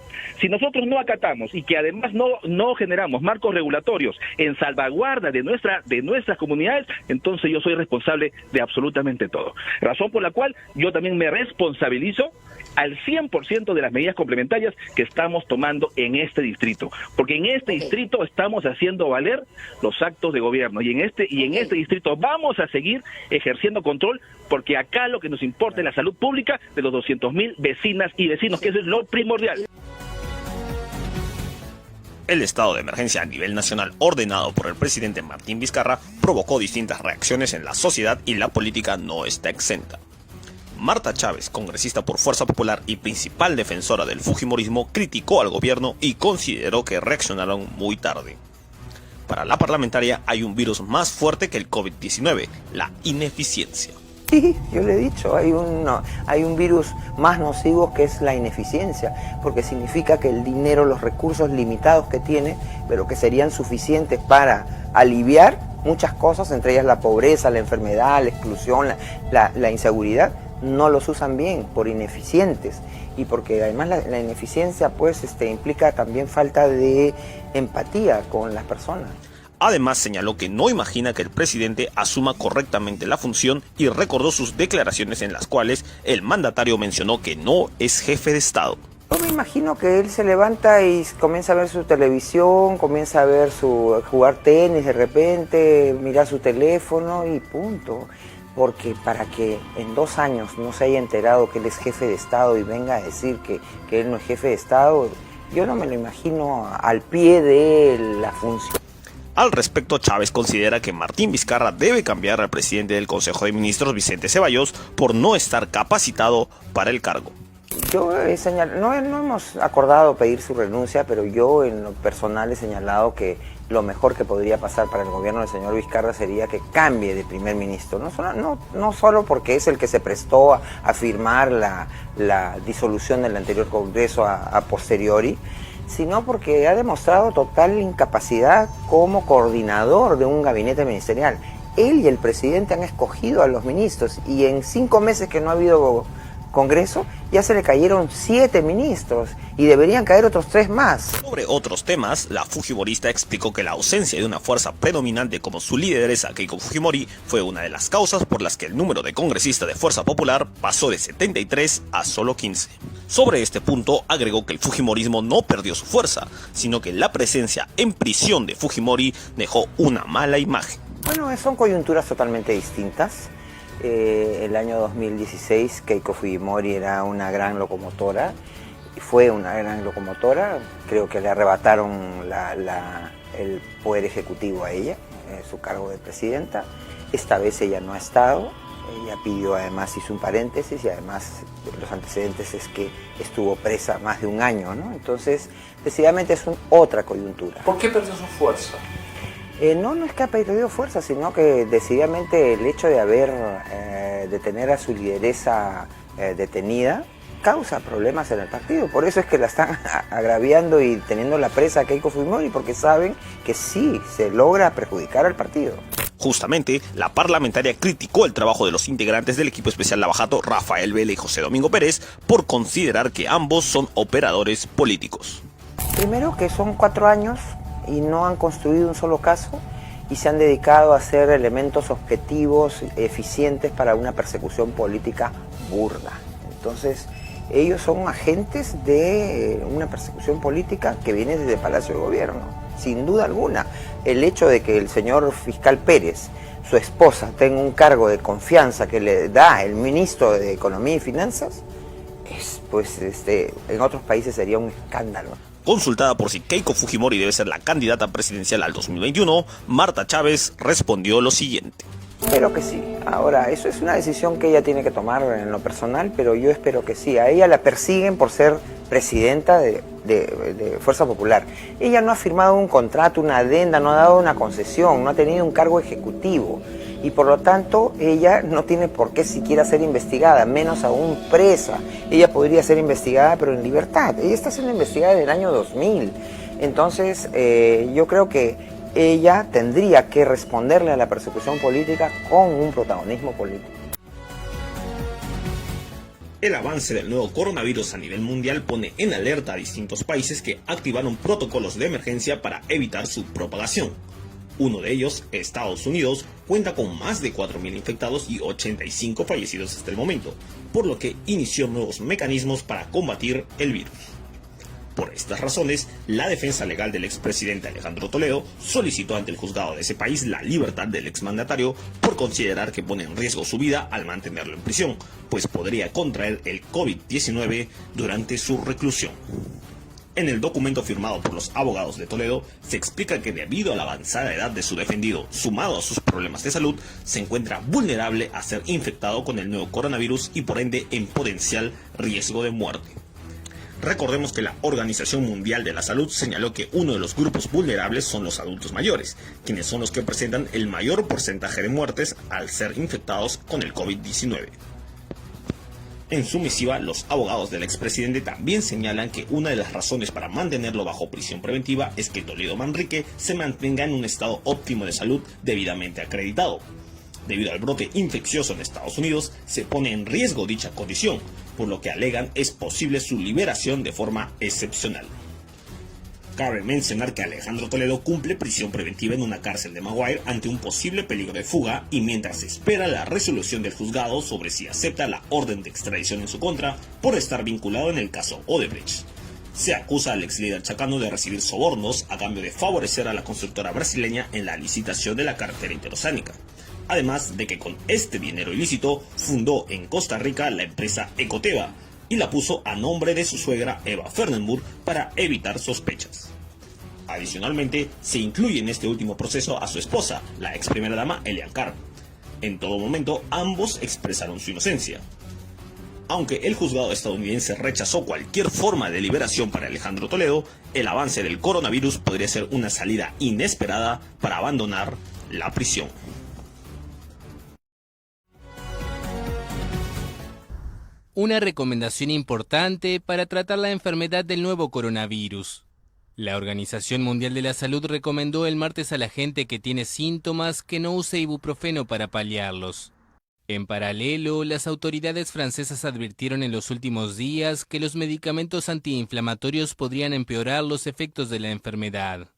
Si nosotros no acatamos y que además no generamos marcos regulatorios en salvaguarda de nuestras comunidades, entonces yo soy responsable de absolutamente todo. Razón por la cual yo también me responsabilizo al 100% de las medidas complementarias que estamos tomando en este distrito, porque en este distrito estamos haciendo valer los actos de gobierno y en este distrito vamos a seguir ejerciendo control, porque acá lo que nos importa es la salud pública de los 200.000 vecinas y vecinos, que eso es lo primordial. El estado de emergencia a nivel nacional ordenado por el presidente Martín Vizcarra provocó distintas reacciones en la sociedad y la política no está exenta. Marta Chávez, congresista por Fuerza Popular y principal defensora del fujimorismo, criticó al gobierno y consideró que reaccionaron muy tarde. Para la parlamentaria hay un virus más fuerte que el COVID-19, la ineficiencia. Sí, yo le he dicho, hay un virus más nocivo que es la ineficiencia, porque significa que el dinero, los recursos limitados que tiene, pero que serían suficientes para aliviar muchas cosas, entre ellas la pobreza, la enfermedad, la exclusión, la inseguridad, no los usan bien por ineficientes, y porque además la ineficiencia pues implica también falta de empatía con las personas. Además señaló que no imagina que el presidente asuma correctamente la función y recordó sus declaraciones en las cuales el mandatario mencionó que no es jefe de Estado. Yo me imagino que él se levanta y comienza a ver su televisión, comienza a ver jugar tenis de repente, mirar su teléfono y punto. Porque para que en 2 años no se haya enterado que él es jefe de Estado y venga a decir que él no es jefe de Estado, yo no me lo imagino al pie de la función. Al respecto, Chávez considera que Martín Vizcarra debe cambiar al presidente del Consejo de Ministros, Vicente Ceballos, por no estar capacitado para el cargo. Yo he señalado, no hemos acordado pedir su renuncia, pero yo en lo personal he señalado que lo mejor que podría pasar para el gobierno del señor Vizcarra sería que cambie de primer ministro. No solo porque es el que se prestó a firmar la disolución del anterior Congreso a posteriori, sino porque ha demostrado total incapacidad como coordinador de un gabinete ministerial. Él y el presidente han escogido a los ministros y en 5 meses que no ha habido Congreso ya se le cayeron 7 ministros y deberían caer otros 3 más. Sobre otros temas, la fujimorista explicó que la ausencia de una fuerza predominante como su lideresa Keiko Fujimori fue una de las causas por las que el número de congresistas de Fuerza Popular pasó de 73 a solo 15. Sobre este punto agregó que el fujimorismo no perdió su fuerza, sino que la presencia en prisión de Fujimori dejó una mala imagen. Bueno, son coyunturas totalmente distintas. El año 2016 Keiko Fujimori era una gran locomotora, fue una gran locomotora, creo que le arrebataron el poder ejecutivo a ella, su cargo de presidenta. Esta vez ella no ha estado, ella pidió, además hizo un paréntesis y además los antecedentes es que estuvo presa más de 1 año, ¿no? Entonces, decididamente es otra coyuntura. ¿Por qué perdió su fuerza? No es que ha perdido fuerza, sino que decididamente el hecho de tener a su lideresa detenida causa problemas en el partido. Por eso es que la están agraviando y teniendo la presa a Keiko Fujimori, porque saben que sí se logra perjudicar al partido. Justamente, la parlamentaria criticó el trabajo de los integrantes del equipo especial Lavajato, Rafael Vela y José Domingo Pérez, por considerar que ambos son operadores políticos. Primero, que son 4 años y no han construido un solo caso y se han dedicado a hacer elementos objetivos, eficientes para una persecución política burda. Entonces, ellos son agentes de una persecución política que viene desde el Palacio de Gobierno, sin duda alguna. El hecho de que el señor fiscal Pérez, su esposa, tenga un cargo de confianza que le da el ministro de Economía y Finanzas, en otros países sería un escándalo. Consultada por si Keiko Fujimori debe ser la candidata presidencial al 2021, Marta Chávez respondió lo siguiente. Espero que sí. Ahora, eso es una decisión que ella tiene que tomar en lo personal, pero yo espero que sí. A ella la persiguen por ser presidenta de Fuerza Popular. Ella no ha firmado un contrato, una adenda, no ha dado una concesión, no ha tenido un cargo ejecutivo. Y por lo tanto, ella no tiene por qué siquiera ser investigada, menos aún presa. Ella podría ser investigada, pero en libertad. Ella está siendo investigada desde el año 2000. Entonces, yo creo que ella tendría que responderle a la persecución política con un protagonismo político. El avance del nuevo coronavirus a nivel mundial pone en alerta a distintos países que activaron protocolos de emergencia para evitar su propagación. Uno de ellos, Estados Unidos, cuenta con más de 4.000 infectados y 85 fallecidos hasta el momento, por lo que inició nuevos mecanismos para combatir el virus. Por estas razones, la defensa legal del expresidente Alejandro Toledo solicitó ante el juzgado de ese país la libertad del exmandatario por considerar que pone en riesgo su vida al mantenerlo en prisión, pues podría contraer el COVID-19 durante su reclusión. En el documento firmado por los abogados de Toledo, se explica que debido a la avanzada edad de su defendido, sumado a sus problemas de salud, se encuentra vulnerable a ser infectado con el nuevo coronavirus y por ende en potencial riesgo de muerte. Recordemos que la Organización Mundial de la Salud señaló que uno de los grupos vulnerables son los adultos mayores, quienes son los que presentan el mayor porcentaje de muertes al ser infectados con el COVID-19. En su misiva, los abogados del expresidente también señalan que una de las razones para mantenerlo bajo prisión preventiva es que Toledo Manrique se mantenga en un estado óptimo de salud debidamente acreditado. Debido al brote infeccioso en Estados Unidos, se pone en riesgo dicha condición, por lo que alegan es posible su liberación de forma excepcional. Cabe mencionar que Alejandro Toledo cumple prisión preventiva en una cárcel de Maguire ante un posible peligro de fuga y mientras se espera la resolución del juzgado sobre si acepta la orden de extradición en su contra por estar vinculado en el caso Odebrecht. Se acusa al ex líder chacano de recibir sobornos a cambio de favorecer a la constructora brasileña en la licitación de la carretera interoceánica. Además de que con este dinero ilícito fundó en Costa Rica la empresa Ecoteva y la puso a nombre de su suegra Eva Fernenburg para evitar sospechas. Adicionalmente, se incluye en este último proceso a su esposa, la ex primera dama Elian Carr. En todo momento, ambos expresaron su inocencia. Aunque el juzgado estadounidense rechazó cualquier forma de liberación para Alejandro Toledo, el avance del coronavirus podría ser una salida inesperada para abandonar la prisión. Una recomendación importante para tratar la enfermedad del nuevo coronavirus. La Organización Mundial de la Salud recomendó el martes a la gente que tiene síntomas que no use ibuprofeno para paliarlos. En paralelo, las autoridades francesas advirtieron en los últimos días que los medicamentos antiinflamatorios podrían empeorar los efectos de la enfermedad.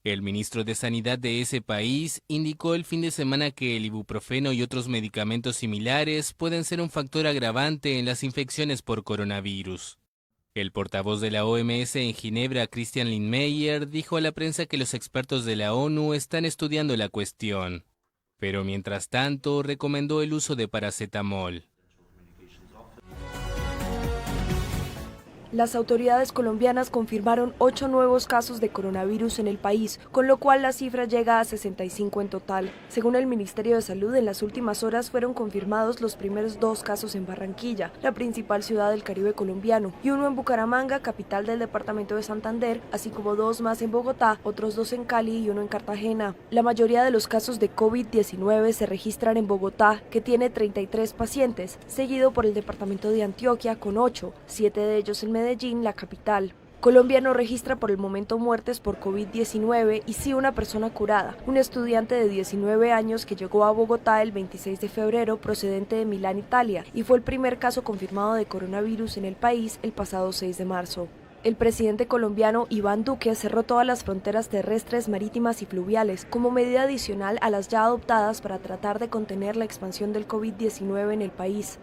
El ministro de Sanidad de ese país indicó el fin de semana que el ibuprofeno y otros medicamentos similares pueden ser un factor agravante en las infecciones por coronavirus. El portavoz de la OMS en Ginebra, Christian Lindmeier, dijo a la prensa que los expertos de la ONU están estudiando la cuestión. Pero mientras tanto, recomendó el uso de paracetamol. Las autoridades colombianas confirmaron 8 nuevos casos de coronavirus en el país, con lo cual la cifra llega a 65 en total. Según el Ministerio de Salud, en las últimas horas fueron confirmados los primeros 2 casos en Barranquilla, la principal ciudad del Caribe colombiano, y uno en Bucaramanga, capital del departamento de Santander, así como 2 más en Bogotá, otros 2 en Cali y uno en Cartagena. La mayoría de los casos de COVID-19 se registran en Bogotá, que tiene 33 pacientes, seguido por el departamento de Antioquia con 8, 7 de ellos en Medellín, la capital. Colombia no registra por el momento muertes por COVID-19 y sí una persona curada, un estudiante de 19 años que llegó a Bogotá el 26 de febrero procedente de Milán, Italia, y fue el primer caso confirmado de coronavirus en el país el pasado 6 de marzo. El presidente colombiano Iván Duque cerró todas las fronteras terrestres, marítimas y fluviales como medida adicional a las ya adoptadas para tratar de contener la expansión del COVID-19 en el país.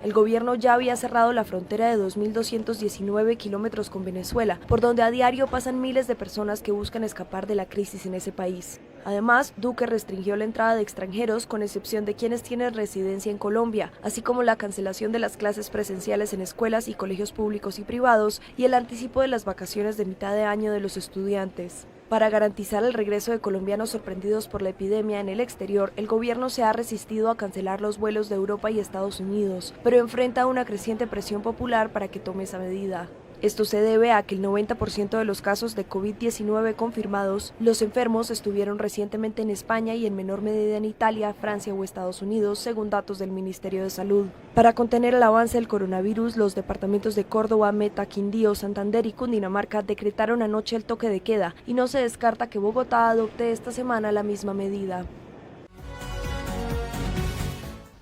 El gobierno ya había cerrado la frontera de 2.219 kilómetros con Venezuela, por donde a diario pasan miles de personas que buscan escapar de la crisis en ese país. Además, Duque restringió la entrada de extranjeros con excepción de quienes tienen residencia en Colombia, así como la cancelación de las clases presenciales en escuelas y colegios públicos y privados y el anticipo de las vacaciones de mitad de año de los estudiantes. Para garantizar el regreso de colombianos sorprendidos por la epidemia en el exterior, el gobierno se ha resistido a cancelar los vuelos de Europa y Estados Unidos, pero enfrenta una creciente presión popular para que tome esa medida. Esto se debe a que el 90% de los casos de COVID-19 confirmados, los enfermos estuvieron recientemente en España y en menor medida en Italia, Francia o Estados Unidos, según datos del Ministerio de Salud. Para contener el avance del coronavirus, los departamentos de Córdoba, Meta, Quindío, Santander y Cundinamarca decretaron anoche el toque de queda y no se descarta que Bogotá adopte esta semana la misma medida.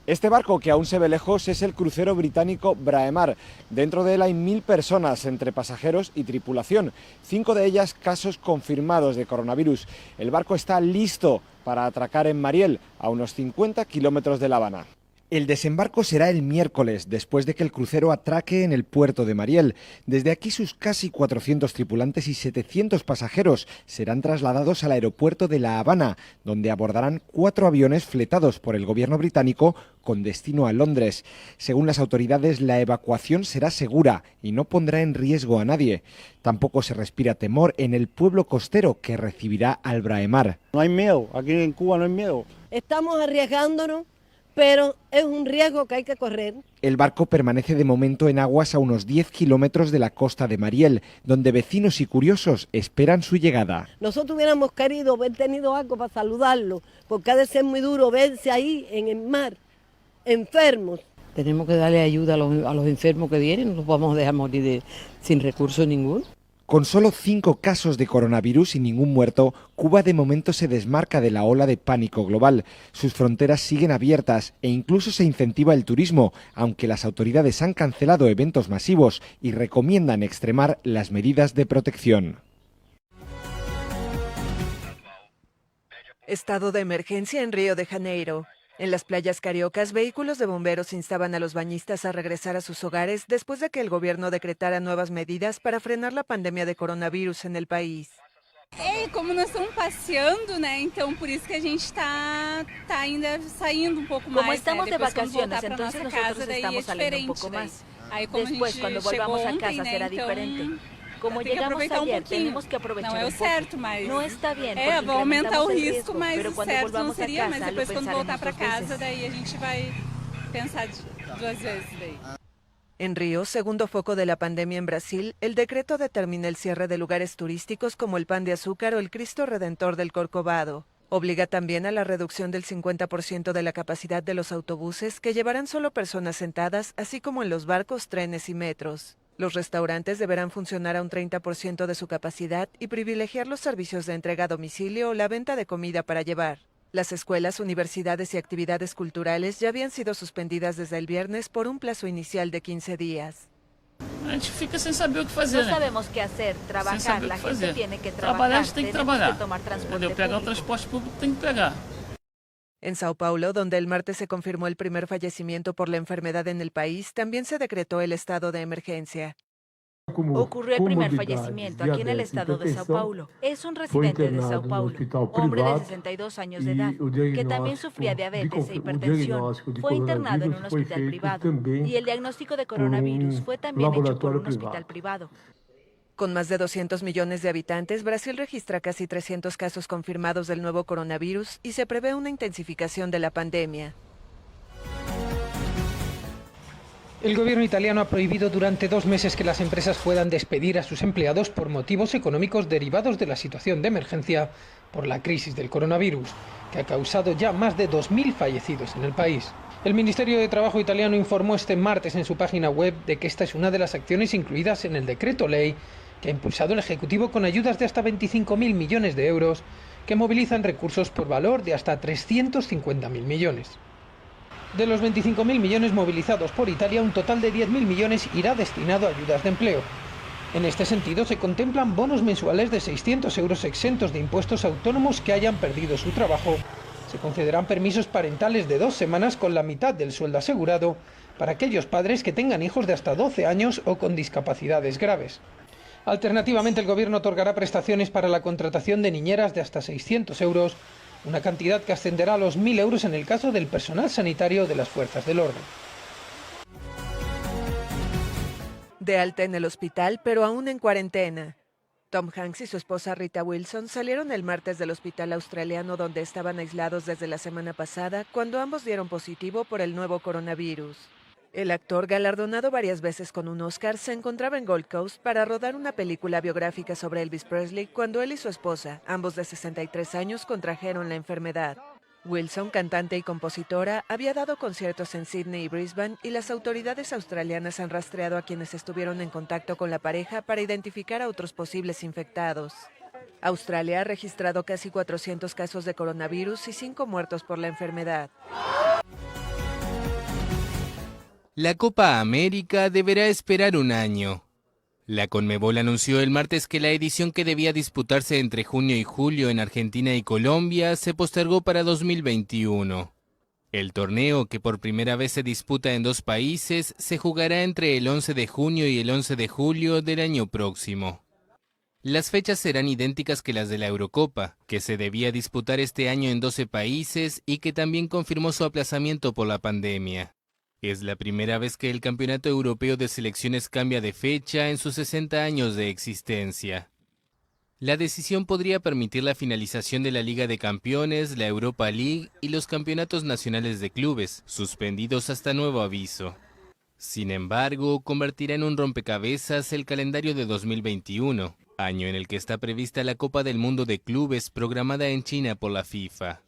Este barco, que aún se ve lejos, es el crucero británico Braemar. Dentro de él hay 1000 personas, entre pasajeros y tripulación. 5 de ellas casos confirmados de coronavirus. El barco está listo para atracar en Mariel, a unos 50 kilómetros de La Habana. El desembarco será el miércoles, después de que el crucero atraque en el puerto de Mariel. Desde aquí sus casi 400 tripulantes y 700 pasajeros serán trasladados al aeropuerto de La Habana, donde abordarán 4 aviones fletados por el gobierno británico con destino a Londres. Según las autoridades, la evacuación será segura y no pondrá en riesgo a nadie. Tampoco se respira temor en el pueblo costero que recibirá al Braemar. No hay miedo, aquí en Cuba no hay miedo. Estamos arriesgándonos, pero es un riesgo que hay que correr. El barco permanece de momento en aguas a unos 10 kilómetros de la costa de Mariel, donde vecinos y curiosos esperan su llegada. Nosotros hubiéramos querido haber tenido algo para saludarlo, porque ha de ser muy duro verse ahí en el mar, enfermos. Tenemos que darle ayuda a los enfermos que vienen, no los vamos a dejar morir sin recursos ninguno. Con solo 5 casos de coronavirus y ningún muerto, Cuba de momento se desmarca de la ola de pánico global. Sus fronteras siguen abiertas e incluso se incentiva el turismo, aunque las autoridades han cancelado eventos masivos y recomiendan extremar las medidas de protección. Estado de emergencia en Río de Janeiro. En las playas cariocas, vehículos de bomberos instaban a los bañistas a regresar a sus hogares después de que el gobierno decretara nuevas medidas para frenar la pandemia de coronavirus en el país. Como nós estamos passeando, né? Então por isso que a gente tá ainda saindo pouco mais. Como estamos de vacaciones, Entonces entonces nosotros estamos saliendo un poco más. Después, cuando volvamos a casa, será diferente. Como llegamos ayer, tenemos que aprovechar un poco. No está bien, porque vai aumentar o incrementamos el risco, mas pero o cuando certo não volvamos a seria, mas casa, depois lo quando voltar pensaremos para dos casa, veces. daí a gente vai pensar duas vezes daí. En Río, segundo foco de la pandemia en Brasil, el decreto determina el cierre de lugares turísticos como el Pan de Azúcar o el Cristo Redentor del Corcovado. Obliga también a la reducción del 50% de la capacidad de los autobuses que llevarán solo personas sentadas, así como en los barcos, trenes y metros. Los restaurantes deberán funcionar a un 30% de su capacidad y privilegiar los servicios de entrega a domicilio o la venta de comida para llevar. Las escuelas, universidades y actividades culturales ya habían sido suspendidas desde el viernes por un plazo inicial de 15 días. A gente fica sem saber o que fazer, No sabemos qué hacer, trabajar, la gente tiene que trabajar, a gente tem que tenemos trabalhar. que tomar transporte Entendeu? Pegar o público. transporte público tem que pegar. En Sao Paulo, donde el martes se confirmó el primer fallecimiento por la enfermedad en el país, también se decretó el estado de emergencia. Ocurrió el primer fallecimiento aquí en el estado de Sao Paulo. Es un residente de Sao Paulo, hombre de 62 años de edad, que también sufría diabetes e hipertensión. Fue internado en un hospital privado y el diagnóstico de coronavirus fue también hecho por un hospital privado. Con más de 200 millones de habitantes, Brasil registra casi 300 casos confirmados del nuevo coronavirus y se prevé una intensificación de la pandemia. El gobierno italiano ha prohibido durante 2 meses que las empresas puedan despedir a sus empleados por motivos económicos derivados de la situación de emergencia por la crisis del coronavirus, que ha causado ya más de 2.000 fallecidos en el país. El Ministerio de Trabajo italiano informó este martes en su página web de que esta es una de las acciones incluidas en el decreto ley que ha impulsado el Ejecutivo con ayudas de hasta 25.000 millones de euros que movilizan recursos por valor de hasta 350.000 millones. De los 25.000 millones movilizados por Italia, un total de 10.000 millones irá destinado a ayudas de empleo. En este sentido, se contemplan bonos mensuales de 600 euros exentos de impuestos a autónomos que hayan perdido su trabajo. Se concederán permisos parentales de 2 semanas con la mitad del sueldo asegurado para aquellos padres que tengan hijos de hasta 12 años o con discapacidades graves. Alternativamente, el Gobierno otorgará prestaciones para la contratación de niñeras de hasta 600 euros, una cantidad que ascenderá a los 1.000 euros en el caso del personal sanitario de las fuerzas del orden. De alta en el hospital, pero aún en cuarentena. Tom Hanks y su esposa Rita Wilson salieron el martes del hospital australiano donde estaban aislados desde la semana pasada, cuando ambos dieron positivo por el nuevo coronavirus. El actor, galardonado varias veces con un Oscar, se encontraba en Gold Coast para rodar una película biográfica sobre Elvis Presley cuando él y su esposa, ambos de 63 años, contrajeron la enfermedad. Wilson, cantante y compositora, había dado conciertos en Sydney y Brisbane y las autoridades australianas han rastreado a quienes estuvieron en contacto con la pareja para identificar a otros posibles infectados. Australia ha registrado casi 400 casos de coronavirus y 5 muertos por la enfermedad. La Copa América deberá esperar un año. La Conmebol anunció el martes que la edición que debía disputarse entre junio y julio en Argentina y Colombia se postergó para 2021. El torneo, que por primera vez se disputa en 2 países, se jugará entre el 11 de junio y el 11 de julio del año próximo. Las fechas serán idénticas que las de la Eurocopa, que se debía disputar este año en 12 países y que también confirmó su aplazamiento por la pandemia. Es la primera vez que el Campeonato Europeo de Selecciones cambia de fecha en sus 60 años de existencia. La decisión podría permitir la finalización de la Liga de Campeones, la Europa League y los campeonatos nacionales de clubes, suspendidos hasta nuevo aviso. Sin embargo, convertirá en un rompecabezas el calendario de 2021, año en el que está prevista la Copa del Mundo de Clubes programada en China por la FIFA.